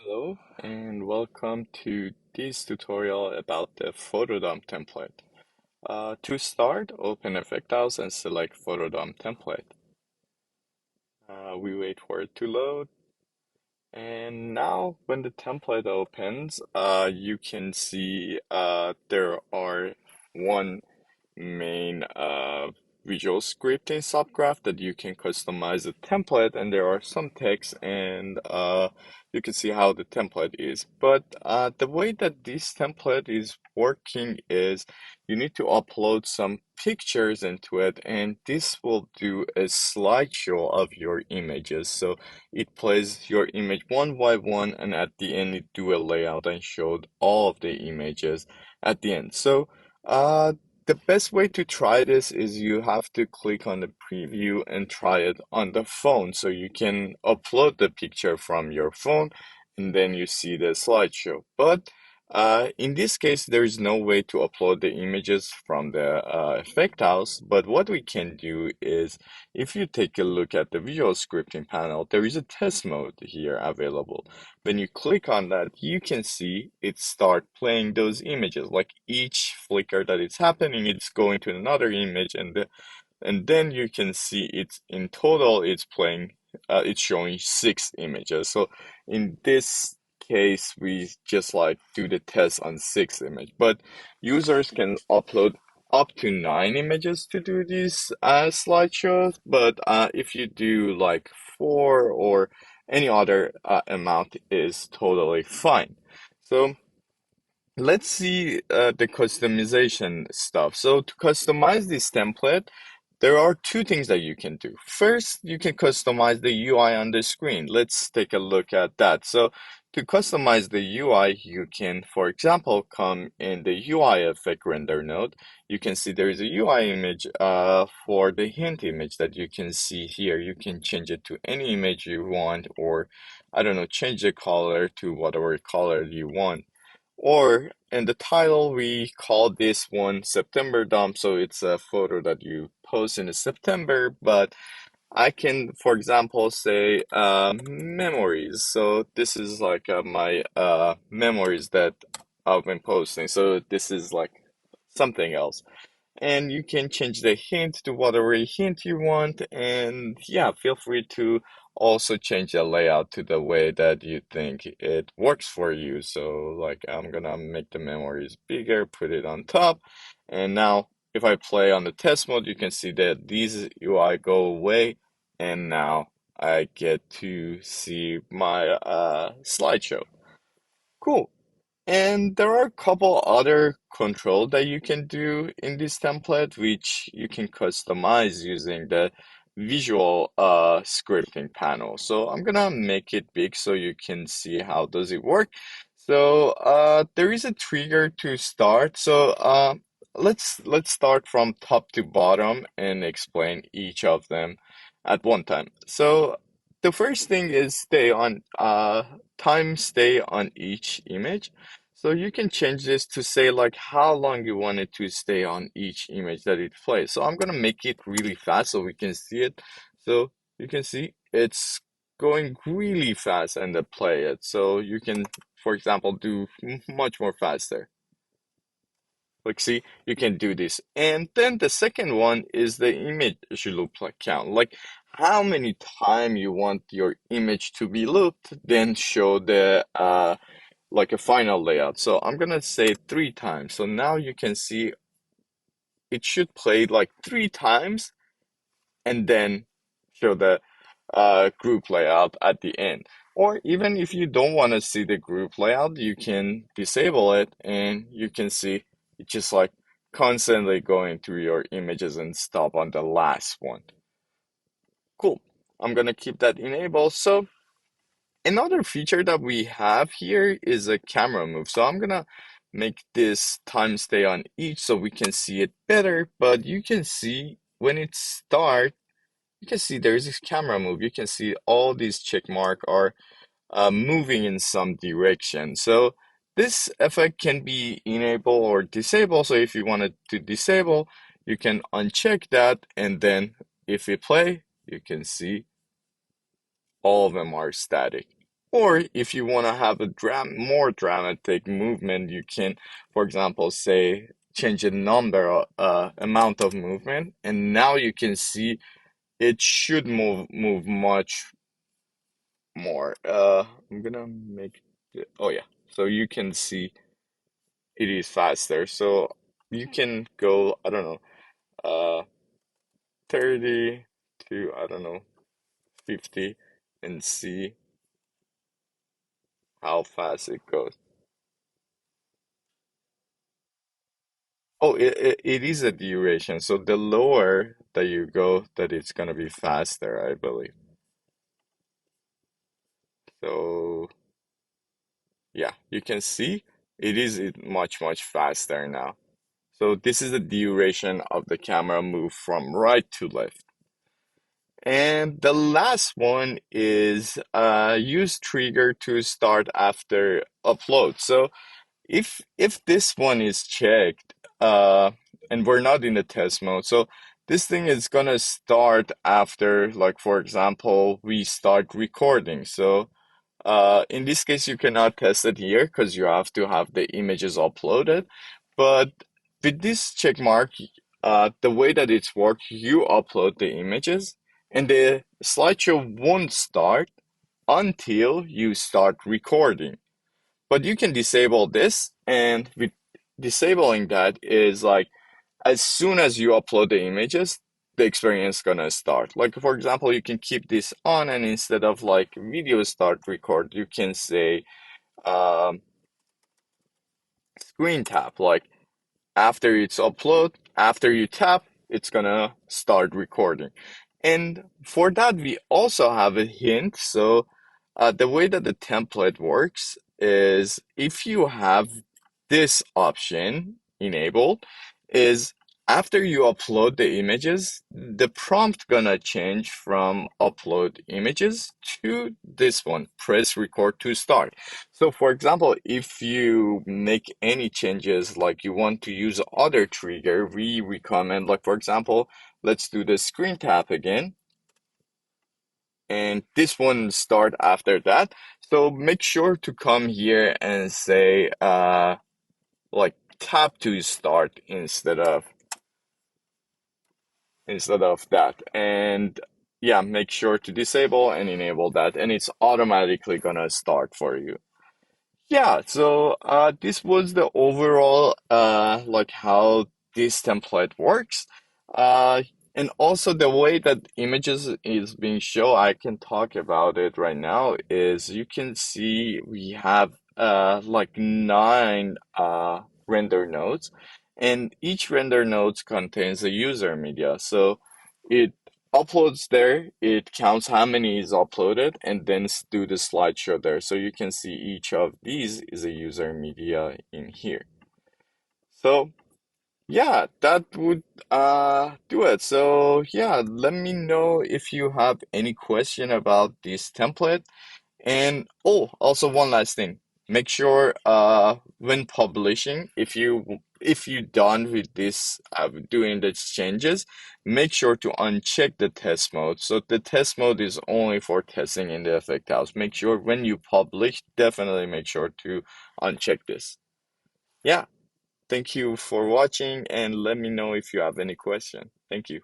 Hello and welcome to this tutorial about the photodom template. To start, open Effect House and select photodom template. We wait for it to load, and now when the template opens, you can see there are one main visual scripting subgraph that you can customize the template, and there are some text, and you can see how the template is. But the way that this template is working is you need to upload some pictures into it, and this will do a slideshow of your images. So it plays your image one by one, and at the end it do a layout and showed all of the images at the end. So the best way to try this is you have to click on the preview and try it on the phone. So you can upload the picture from your phone and then you see the slideshow. But in this case, there is no way to upload the images from the effect house. But what we can do is if you take a look at the visual scripting panel, there is a test mode here available. When you click on that, you can see it start playing those images. Like each flicker that is happening, it's going to another image, and then you can see it's in total it's playing it's showing 6 images. So in this case we just like do the test on 6 image, but users can upload up to 9 images to do these slideshows. But if you do like 4 or any other amount is totally fine. So let's see the customization stuff. So to customize this template, there are two things that you can do. First, you can customize the UI on the screen. Let's take a look at that. So to customize the UI, you can, for example, come in the UI effect render node. You can see there is a UI image for the hint image that you can see here. You can change it to any image you want, or I don't know, change the color to whatever color you want. Or in the title, we call this one September dump, so it's a photo that you post in September. But I can, for example, say memories. So this is like my memories that I've been posting. So this is like something else, and you can change the hint to whatever hint you want. And yeah, feel free to also change the layout to the way that you think it works for you. So like I'm gonna make the memories bigger, put it on top, and now if I play on the test mode, you can see that these UI go away, and now I get to see my slideshow. Cool. And there are a couple other control that you can do in this template, which you can customize using the visual scripting panel. So I'm gonna make it big so you can see how does it work. So there is a trigger to start. So let's start from top to bottom and explain each of them at one time. So the first thing is stay on time stay on each image. So you can change this to say like how long you want it to stay on each image that it plays. So I'm gonna make it really fast so we can see it. So you can see it's going really fast and then play it. So you can, for example, do much more faster. Like see, you can do this. And then the second one is the image loop count. Like how many time you want your image to be looped, then show the like a final layout. So I'm gonna say 3 times. So now you can see it should play like 3 times and then show the group layout at the end. Or even if you don't want to see the group layout, you can disable it and you can see it's just like constantly going through your images and stop on the last one. Cool. I'm gonna keep that enabled. So another feature that we have here is a camera move. So I'm gonna make this time stay on each so we can see it better. But you can see when it starts, you can see there's this camera move. You can see all these check mark are moving in some direction. So this effect can be enable or disable. So if you wanted to disable, you can uncheck that, and then if we play, you can see all of them are static. Or if you want to have a more dramatic movement, you can, for example, say change the amount of movement, and now you can see it should move much more. I'm gonna make it, oh yeah, so you can see it is faster. So you can go, I don't know, 30 to, I don't know, 50 and see how fast it goes. Oh, it is a duration. So the lower that you go, that it's gonna be faster, I believe. So yeah, you can see much faster now. So this is the duration of the camera move from right to left. And the last one is use trigger to start after upload. So if this one is checked, and we're not in the test mode, so this thing is gonna start after, like for example, we start recording. So in this case, you cannot test it here because you have to have the images uploaded. But with this check mark, the way that it's worked, you upload the images, and the slideshow won't start until you start recording. But you can disable this, and with disabling that is like as soon as you upload the images, the experience gonna start. Like for example, you can keep this on, and instead of like video start record, you can say um, screen tap. Like after it's upload, after you tap, it's gonna start recording. And for that, we also have a hint. So the way that the template works is if you have this option enabled, is after you upload the images, the prompt gonna change from upload images to this one, press record to start. So for example, if you make any changes, like you want to use other trigger, we recommend, like for example, let's do the screen tap again, and this one start after that. So make sure to come here and say like tap to start instead of that. And yeah, make sure to disable and enable that, and it's automatically gonna start for you. Yeah, so this was the overall like how this template works. Uh, and also the way that images is being shown, I can talk about it right now, is you can see we have like nine render nodes, and each render node contains a user media. So it uploads there, it counts how many is uploaded, and then do the slideshow there. So you can see each of these is a user media in here. So yeah, that would do it. So yeah, let me know if you have any question about this template. And oh, also one last thing. Make sure when publishing, if you done with this doing the changes, make sure to uncheck the test mode. So the test mode is only for testing in the effect house. Make sure when you publish, definitely make sure to uncheck this. Yeah, thank you for watching, and let me know if you have any question. Thank you.